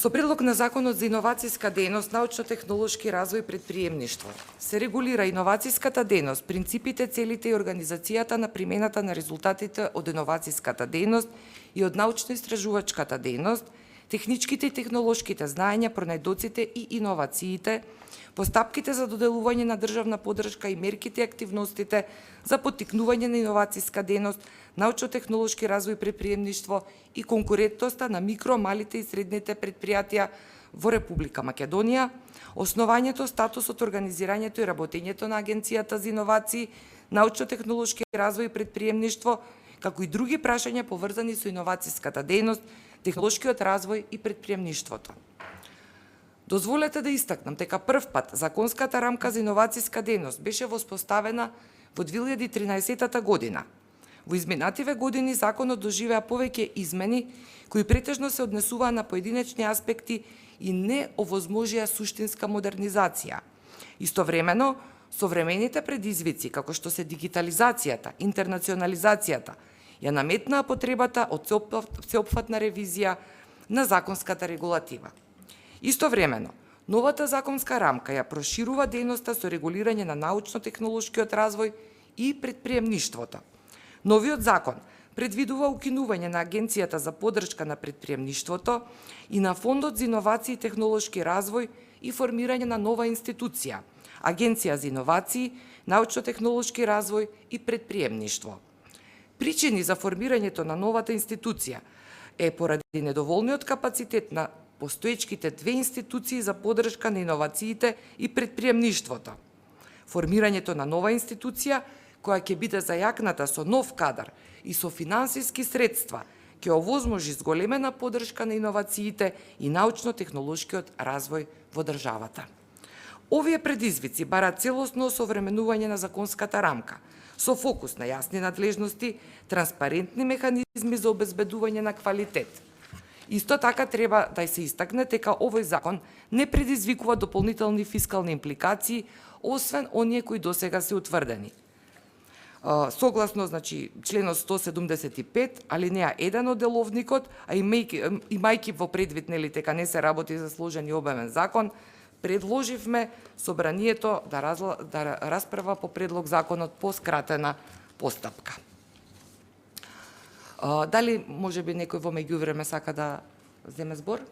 Со предлог на Законот за иновацијска дејност, научно-технолошки развој и предприемништво се регулира иновацијската дејност, принципите, целите и организацијата на примената на резултатите од иновацијската дејност и од научно-истражувачката дејност, техничките и технолошките знаења, пронајдоците и иновациите, постапките за доделување на државна поддршка и мерките и активностите за поттикнување на иновацијска дејност, научно-технолошки развој и предприемништво и конкурентноста на микро, малите и средните предпријатија во Република Македонија, основањето, статусот, организирањето и работењето на Агенцијата за иновации, научно-технолошки развој и предприемништво, како и други прашања поврзани со иновацијската дејност, технолошкиот развој и предприемништвото. Дозволете да истакнам дека прв пат законската рамка за иновацијска дејност беше воспоставена во 2013 година. Во изминативе години законот доживеа повеќе измени кои претежно се однесуваа на поединечни аспекти и не овозможија суштинска модернизација. Истовремено, современите предизвици како што се дигитализацијата, интернационализацијата, ја наметнаа потребата од сеопфатна ревизија на законската регулатива. Истовремено, новата законска рамка ја проширува дејноста со регулирање на научно-технолошкиот развој и предприемништвото. Новиот закон предвидува укинување на Агенцијата за поддршка на предприемништвото и на Фондот за иновации и технолошки развој и формирање на нова институција – Агенција за иновации, научно-технолошки развој и предприемништво. Причини за формирањето на новата институција е поради недоволниот капацитет на постоечките две институции за поддршка на иновациите и предприемништвото. Формирањето на нова институција која ќе биде зајакната со нов кадар и со финансиски средства, ќе овозможи зголемена поддршка на иновациите и научно-технолошкиот развој во државата. Овие предизвици бараат целосно осовременување на законската рамка, со фокус на јасни надлежности, транспарентни механизми за обезбедување на квалитет. Исто така треба да се истакне дека овој закон не предизвикува дополнителни фискални импликации, освен оние кои досега се утврдени. Согласно членот 175, алинеја 1 од деловникот, а имајќи во предвид дека не се работи за сложен и обемен закон, предложивме собранието да расправа по предлог законот по скратена постапка. Дали можеби некој во меѓувреме сака да земе збор?